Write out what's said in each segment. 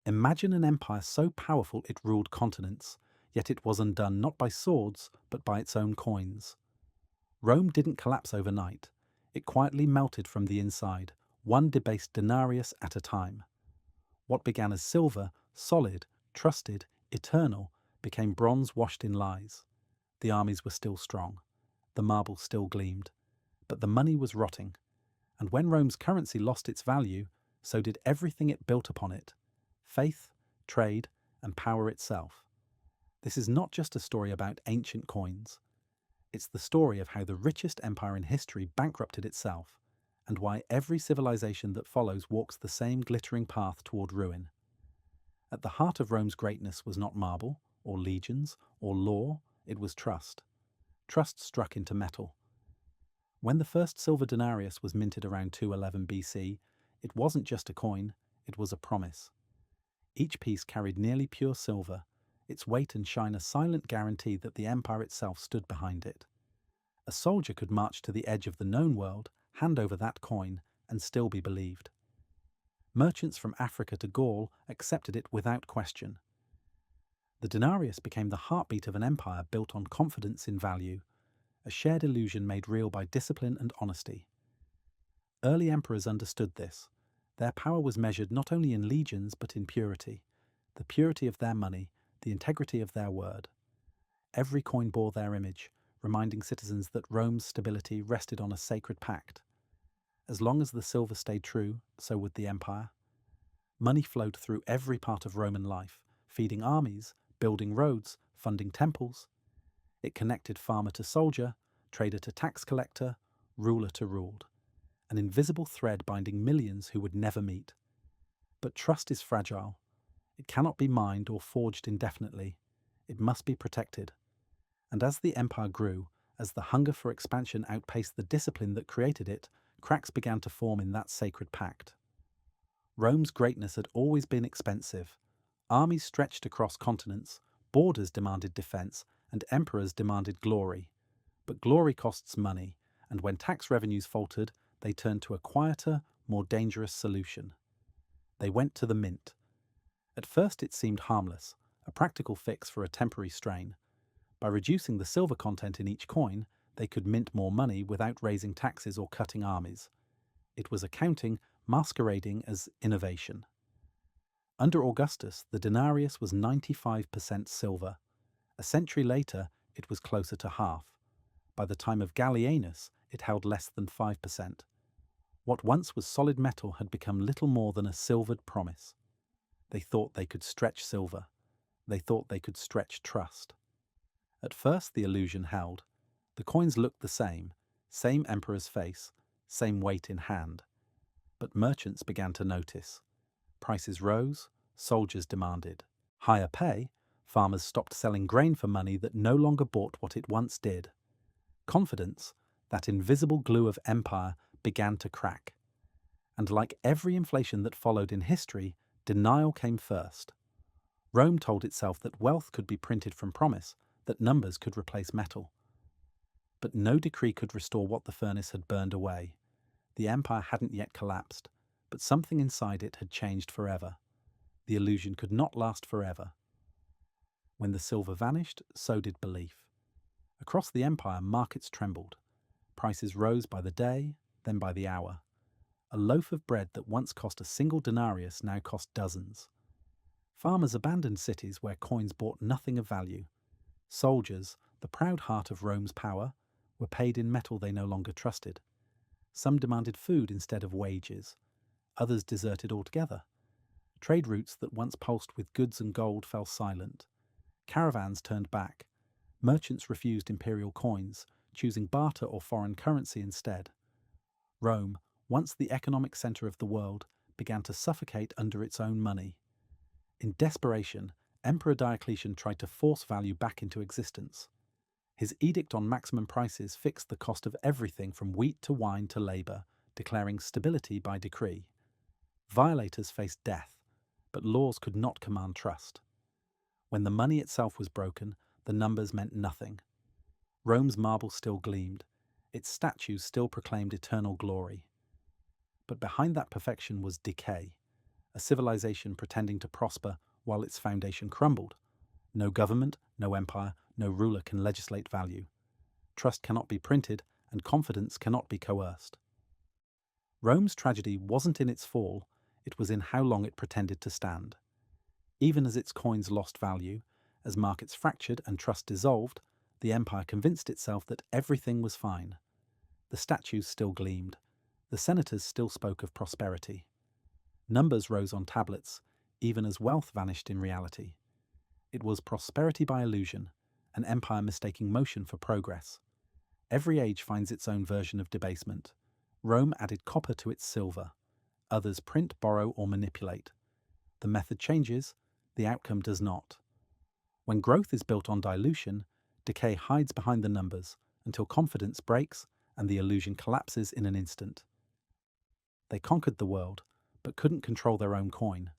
Imagine an empire so powerful it ruled continents, yet it was undone not by swords, but by its own coins. Rome didn't collapse overnight. It quietly melted from the inside, one debased denarius at a time. What began as silver, solid, trusted, eternal, became bronze washed in lies. The armies were still strong. The marble still gleamed. But the money was rotting. And when Rome's currency lost its value, so did everything it built upon it: faith, trade, and power itself. This is not just a story about ancient coins. It's the story of how the richest empire in history bankrupted itself, and why every civilization that follows walks the same glittering path toward ruin. At the heart of Rome's greatness was not marble, or legions, or law, it was trust. Trust struck into metal. When the first silver denarius was minted around 211 BC, it wasn't just a coin, it was a promise. Each piece carried nearly pure silver, its weight and shine a silent guarantee that the empire itself stood behind it. A soldier could march to the edge of the known world, hand over that coin, and still be believed. Merchants from Africa to Gaul accepted it without question. The denarius became the heartbeat of an empire built on confidence in value, a shared illusion made real by discipline and honesty. Early emperors understood this. Their power was measured not only in legions but in purity, the purity of their money, the integrity of their word. Every coin bore their image, reminding citizens that Rome's stability rested on a sacred pact. As long as the silver stayed true, so would the empire. Money flowed through every part of Roman life, feeding armies, building roads, funding temples. It connected farmer to soldier, trader to tax collector, ruler to ruled, an invisible thread binding millions who would never meet. But trust is fragile. It cannot be mined or forged indefinitely. It must be protected. And as the empire grew, as the hunger for expansion outpaced the discipline that created it, cracks began to form in that sacred pact. Rome's greatness had always been expensive. Armies stretched across continents, borders demanded defense, and emperors demanded glory. But glory costs money, and when tax revenues faltered, they turned to a quieter, more dangerous solution. They went to the mint. At first it seemed harmless, a practical fix for a temporary strain. By reducing the silver content in each coin, they could mint more money without raising taxes or cutting armies. It was accounting masquerading as innovation. Under Augustus, the denarius was 95% silver. A century later, it was closer to half. By the time of Gallienus, it held less than 5%. What once was solid metal had become little more than a silvered promise. They thought they could stretch silver. They thought they could stretch trust. At first the illusion held. The coins looked the same emperor's face, same weight in hand. But merchants began to notice. Prices rose, soldiers demanded higher pay, farmers stopped selling grain for money that no longer bought what it once did. Confidence, that invisible glue of empire, began to crack. And like every inflation that followed in history, denial came first. Rome told itself that wealth could be printed from promise, that numbers could replace metal. But no decree could restore what the furnace had burned away. The empire hadn't yet collapsed, but something inside it had changed forever. The illusion could not last forever. When the silver vanished, so did belief. Across the empire, markets trembled. Prices rose by the day, then by the hour. A loaf of bread that once cost a single denarius now cost dozens. Farmers abandoned cities where coins bought nothing of value. Soldiers, the proud heart of Rome's power, were paid in metal they no longer trusted. Some demanded food instead of wages. Others deserted altogether. Trade routes that once pulsed with goods and gold fell silent. Caravans turned back. Merchants refused imperial coins, choosing barter or foreign currency instead. Rome, once the economic centre of the world, began to suffocate under its own money. In desperation, Emperor Diocletian tried to force value back into existence. His edict on maximum prices fixed the cost of everything from wheat to wine to labour, declaring stability by decree. Violators faced death, but laws could not command trust. When the money itself was broken, the numbers meant nothing. Rome's marble still gleamed. Its statues still proclaimed eternal glory. But behind that perfection was decay. a civilization pretending to prosper while its foundation crumbled. No government, no empire, no ruler can legislate value. Trust cannot be printed, and confidence cannot be coerced. Rome's tragedy wasn't in its fall, it was in how long it pretended to stand. Even as its coins lost value, as markets fractured and trust dissolved, the empire convinced itself that everything was fine. The statues still gleamed. The senators still spoke of prosperity. Numbers rose on tablets, even as wealth vanished in reality. It was prosperity by illusion, an empire mistaking motion for progress. Every age finds its own version of debasement. Rome added copper to its silver. Others print, borrow, or manipulate. The method changes, the outcome does not. When growth is built on dilution, decay hides behind the numbers until confidence breaks and the illusion collapses in an instant. They conquered the world, but couldn't control their own coin.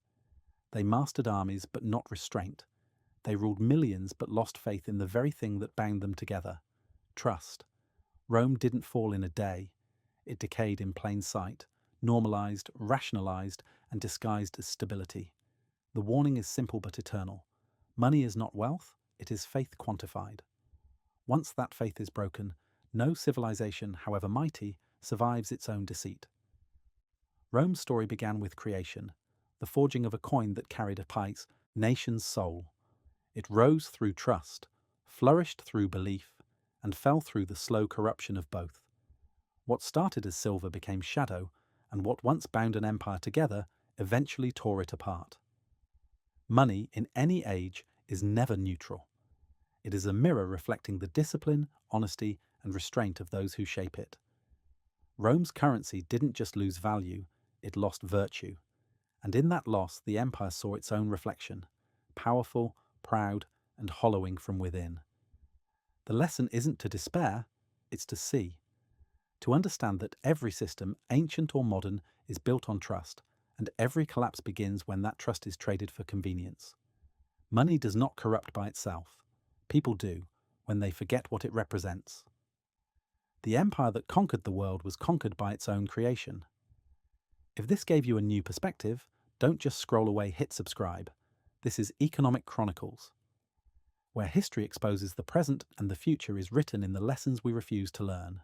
They mastered armies, but not restraint. They ruled millions, but lost faith in the very thing that bound them together: trust. Rome didn't fall in a day. It decayed in plain sight, normalized, rationalized, and disguised as stability. The warning is simple but eternal. Money is not wealth, it is faith quantified. Once that faith is broken, no civilization, however mighty, survives its own deceit. Rome's story began with creation, the forging of a coin that carried a nation's soul. It rose through trust, flourished through belief, and fell through the slow corruption of both. What started as silver became shadow, and what once bound an empire together eventually tore it apart. Money, in any age, is never neutral. It is a mirror reflecting the discipline, honesty, and restraint of those who shape it. Rome's currency didn't just lose value, it lost virtue. And in that loss, the empire saw its own reflection, powerful, proud, and hollowing from within. The lesson isn't to despair, it's to see. To understand that every system, ancient or modern, is built on trust, and every collapse begins when that trust is traded for convenience. Money does not corrupt by itself. People do, when they forget what it represents. The empire that conquered the world was conquered by its own creation. If this gave you a new perspective, don't just scroll away, hit subscribe. This is Economic Chronicles, where history exposes the present and the future is written in the lessons we refuse to learn.